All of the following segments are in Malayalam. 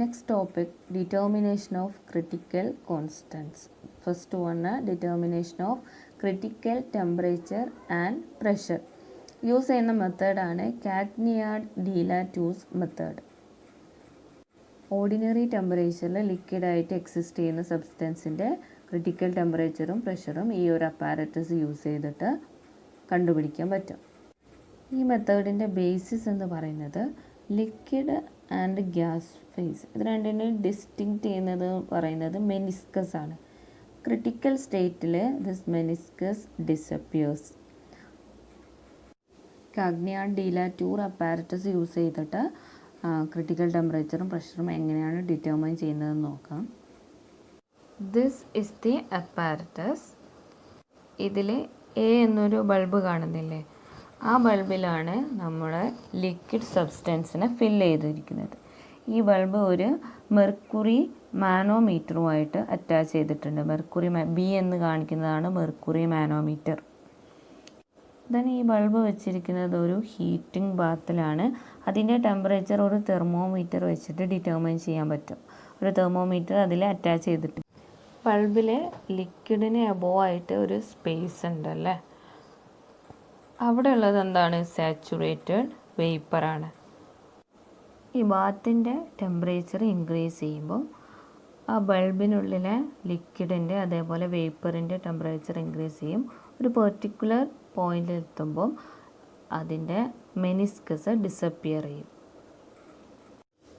Next topic, determination of critical constants. First one, determination of critical temperature and pressure. Use ചെയ്യുന്ന മെത്തേഡാണ് കാഗ്നിയാർഡ്-ഡി-ലാറ്റൂസ് മെത്തേഡ്. ഓർഡിനറി ടെമ്പറേച്ചറിൽ ലിക്വിഡായിട്ട് എക്സിസ്റ്റ് ചെയ്യുന്ന സബ്സ്റ്റൻസിൻ്റെ ക്രിട്ടിക്കൽ ടെമ്പറേച്ചറും പ്രഷറും ഈ ഒരു അപ്പാരറ്റസ് യൂസ് ചെയ്തിട്ട് കണ്ടുപിടിക്കാൻ പറ്റും. ഈ മെത്തേഡിൻ്റെ ബേസിസ് എന്ന് പറയുന്നത് ലിക്വിഡ് ആൻഡ് ഗ്യാസ് ഫേസ്, ഇത് രണ്ടിനും ഡിസ്റ്റിങ്ക്റ്റ് ചെയ്യുന്നത് പറയുന്നത് മെനിസ്കസ് ആണ്. ക്രിട്ടിക്കൽ സ്റ്റേറ്റിൽ this meniscus disappears. Cagniard de Latour apparatus use ചെയ്തിട്ട് ക്രിട്ടിക്കൽ ടെമ്പറേച്ചറും പ്രഷറും എങ്ങനെയാണ് ഡിറ്റർമൈൻ ചെയ്യുന്നതെന്ന് നോക്കാം. This is the apparatus. ഇതിൽ എ എന്നൊരു ബൾബ് കാണുന്നില്ലേ, ആ ബൾബിലാണ് നമ്മൾ ലിക്വിഡ് സബ്സ്റ്റൻസിനെ ഫില്ല് ചെയ്തിരിക്കുന്നത്. ഈ ബൾബ് ഒരു മെർക്കുറി മാനോമീറ്ററുമായിട്ട് അറ്റാച്ച് ചെയ്തിട്ടുണ്ട്. മെർക്കുറി ബി എന്ന് കാണിക്കുന്നതാണ് മെർക്കുറി മാനോമീറ്റർ. ദെൻ ഈ ബൾബ് വെച്ചിരിക്കുന്നത് ഒരു ഹീറ്റിംഗ് ബാത്തിലാണ്. അതിൻ്റെ ടെമ്പറേച്ചർ ഒരു തെർമോമീറ്റർ വെച്ചിട്ട് ഡിറ്റർമൈൻ ചെയ്യാൻ പറ്റും. ഒരു തെർമോമീറ്റർ അതിൽ അറ്റാച്ച് ചെയ്തിട്ട് ബൾബിൽ ലിക്വിഡിന് അബോവ് ആയിട്ട് ഒരു സ്പേസ് ഉണ്ടല്ലേ, അവിടെ ഉള്ളത് എന്താണ്? സാച്ചുറേറ്റഡ് വേപ്പറാണ്. ഈ ബാത്തിൻ്റെ ടെമ്പറേച്ചർ ഇൻക്രീസ് ചെയ്യുമ്പോൾ ആ ബൾബിനുള്ളിലെ ലിക്വിഡിൻ്റെ അതേപോലെ വേപ്പറിൻ്റെ ടെമ്പറേച്ചർ ഇൻക്രീസ് ചെയ്യും. ഒരു പെർട്ടിക്കുലർ പോയിന്റിൽ എത്തുമ്പോൾ അതിൻ്റെ മെനിസ്കസ് ഡിസപ്പിയർ ചെയ്യും.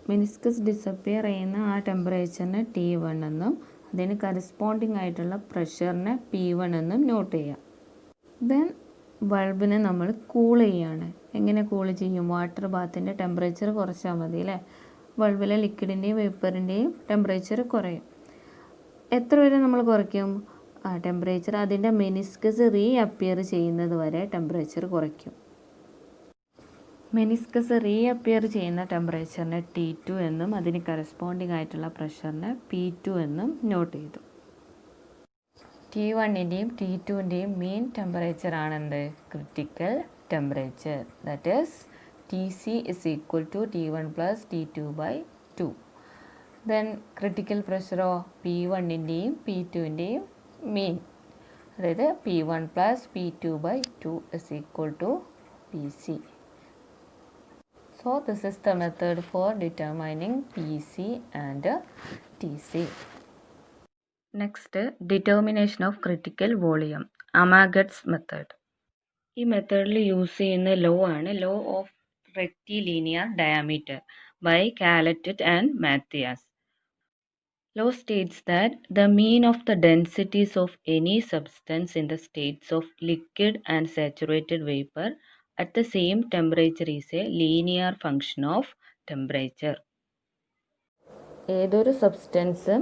മെനിസ്കസ് ഡിസപ്പിയർ ചെയ്യുന്ന ആ ടെമ്പറേച്ചറിനെ T1 എന്നും അതിന് കറസ്പോണ്ടിങ് ആയിട്ടുള്ള പ്രഷറിനെ P1 എന്നും നോട്ട് ചെയ്യാം. ദെൻ ബൾബിനെ നമ്മൾ കൂൾ ചെയ്യാണ്. എങ്ങനെ കൂൾ ചെയ്യും? വാട്ടർ ബാത്തിൻ്റെ ടെമ്പറേച്ചർ കുറച്ചാൽ മതി അല്ലേ. ബൾബിലെ ലിക്വിഡിൻ്റെയും വേപ്പറിൻ്റെയും ടെമ്പറേച്ചർ കുറയും. എത്ര വരെ നമ്മൾ കുറയ്ക്കും? ടെമ്പറേച്ചർ അതിൻ്റെ മെനിസ്കസ് റീഅപ്പിയർ ചെയ്യുന്നത് വരെ ടെമ്പറേച്ചർ കുറയ്ക്കും. മെനിസ്കസ് റീഅപ്പിയർ ചെയ്യുന്ന ടെമ്പറേച്ചറിനെ T2 എന്നും അതിന് കറസ്പോണ്ടിങ് ആയിട്ടുള്ള പ്രഷറിനെ P2 എന്നും നോട്ട് ചെയ്തു. T1ൻ്റെയും T2ൻ്റെയും മീൻ ടെമ്പറേച്ചർ ആണെന്ത്? Critical temperature. That is TC is equal to T1 plus T2 by 2. Then critical പ്രഷറോ P1ൻ്റെയും P2ൻ്റെയും മീൻ, അതായത് P1 plus P2 by 2 is equal to PC. So this is the method for determining PC and TC. Next, determination of critical volume, Amagat's method. ഈ മെത്തേഡിൽ യൂസ് ചെയ്യുന്ന ലോ ആണ് law of rectilinear diameter by Cailletet and Mathias. Law states that the mean of the densities of any substance in the states of liquid and saturated vapor at the same temperature is a linear function of temperature. ഏതൊരു സബ്സ്റ്റൻസ്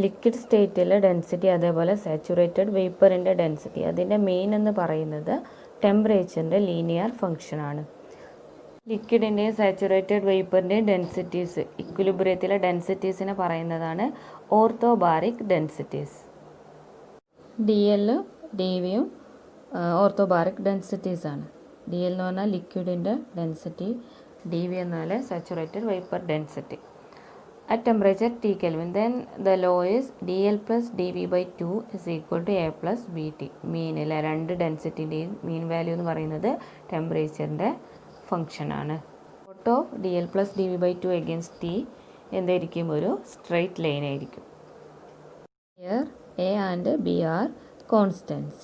ലിക്വിഡ് സ്റ്റേറ്റിലെ ഡെൻസിറ്റി അതേപോലെ സാച്ചുറേറ്റഡ് വേപ്പറിൻ്റെ ഡെൻസിറ്റി അതിൻ്റെ മെയിൻ എന്ന് പറയുന്നത് ടെമ്പറേച്ചറിൻ്റെ ലീനിയർ ഫങ്ഷനാണ്. ലിക്വിഡിൻ്റെയും സാച്ചുറേറ്റഡ് വേപ്പറിൻ്റെയും ഡെൻസിറ്റീസ് ഇക്വിലിബ്രിയത്തിലെ ഡെൻസിറ്റീസിനെ പറയുന്നതാണ് ഓർത്തോബാറിക് ഡെൻസിറ്റീസ്. DL DVയും ഓർത്തോബാറിക് ഡെൻസിറ്റീസ് ആണ്. DL എന്ന് പറഞ്ഞാൽ ലിക്വിഡിൻ്റെ ഡെൻസിറ്റി, DV എന്ന് പറഞ്ഞാൽ saturated vapour density at temperature T Kelvin. Then the law is DL plus DV by 2 is equal to A plus VT. മീനിലെ രണ്ട് ഡെൻസിറ്റിൻ്റെയും മീൻ വാല്യൂ എന്ന് പറയുന്നത് ടെമ്പറേച്ചറിൻ്റെ ഫങ്ഷനാണ്. Plot of DL plus DV by 2 against T എന്തായിരിക്കും? ഒരു സ്ട്രെയിറ്റ് ലൈൻ ആയിരിക്കും. Here A and B are constants.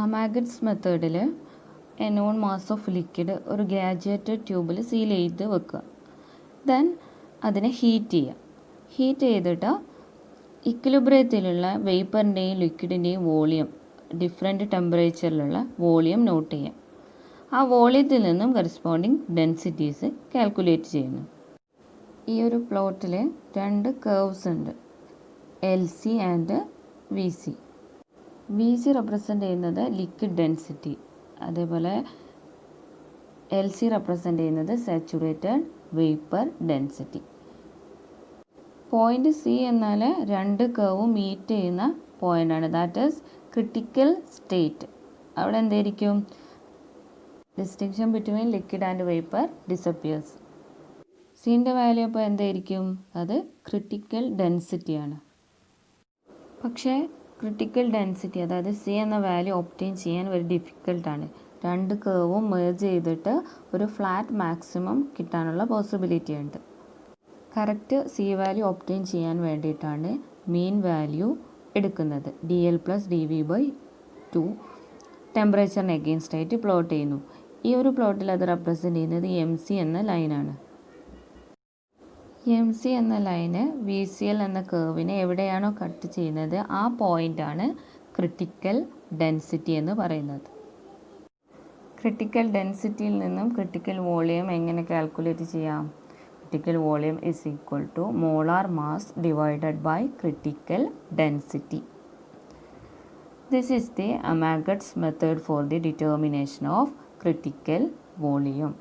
Amagat's മെത്തേഡിൽ a known mass of liquid ഒരു ഗ്രാജുവേറ്റഡ് ട്യൂബിൽ സീൽ ചെയ്ത് വെക്കുക. ദെൻ അതിനെ ഹീറ്റ് ചെയ്യുക. ഹീറ്റ് ചെയ്തിട്ട് ഇക്വിലിബ്രിയത്തിലുള്ള വേപ്പറിൻ്റെയും ലിക്വിഡിൻ്റെയും വോളിയം ഡിഫറെൻറ്റ് ടെമ്പറേച്ചറിലുള്ള വോളിയം നോട്ട് ചെയ്യാം. ആ വോളിയത്തിൽ നിന്നും കറസ്പോണ്ടിങ് ഡെൻസിറ്റീസ് കാൽക്കുലേറ്റ് ചെയ്യുന്നു. ഈ ഒരു പ്ലോട്ടിൽ രണ്ട് കർവ്സ് ഉണ്ട്, LC and VC. VC represent ചെയ്യുന്നത് ലിക്വിഡ് ഡെൻസിറ്റി, അതേപോലെ LC റെപ്രസെൻ്റ് ചെയ്യുന്നത് saturated vapour density. Point C എന്നാൽ രണ്ട് കർവും മീറ്റ് ചെയ്യുന്ന പോയിൻ്റാണ്. That is critical state. അവിടെ എന്തായിരിക്കും? distinction between liquid and vapor disappears. സിൻ്റെ വാല്യൂ അപ്പോൾ എന്തായിരിക്കും? അത് ക്രിട്ടിക്കൽ ഡെൻസിറ്റിയാണ്. പക്ഷേ ക്രിട്ടിക്കൽ ഡെൻസിറ്റി അതായത് സി എന്ന വാല്യൂ ഒബ്റ്റെയിൻ ചെയ്യാൻ ഒരു ഡിഫിക്കൽട്ടാണ്. രണ്ട് കേർവും മെർജ് ചെയ്തിട്ട് ഒരു ഫ്ലാറ്റ് മാക്സിമം കിട്ടാനുള്ള പോസിബിലിറ്റി ഉണ്ട്. കറക്റ്റ് സി വാല്യൂ ഒബ്റ്റെയിൻ ചെയ്യാൻ വേണ്ടിയിട്ടാണ് മീൻ വാല്യൂ എടുക്കുന്നത്. dl+dv/2 ടെമ്പറേച്ചറിന് എഗെയിൻസ്റ്റ് ആയിട്ട് പ്ലോട്ട് ചെയ്യുന്നു. ഈ ഒരു പ്ലോട്ടിൽ അത് റെപ്രസെൻ്റ് ചെയ്യുന്നത് MC എന്ന ലൈനാണ്. MC എന്ന ലൈന് VCL എന്ന കേർവിനെ എവിടെയാണോ കട്ട് ചെയ്യുന്നത് ആ പോയിൻ്റാണ് ക്രിട്ടിക്കൽ ഡെൻസിറ്റി എന്ന് പറയുന്നത്. ക്രിട്ടിക്കൽ ഡെൻസിറ്റിയിൽ നിന്നും ക്രിട്ടിക്കൽ വോളിയം എങ്ങനെ കാൽക്കുലേറ്റ് ചെയ്യാം? Critical volume is equal to molar mass divided by critical density. This is the Amagat's method for the determination of critical volume.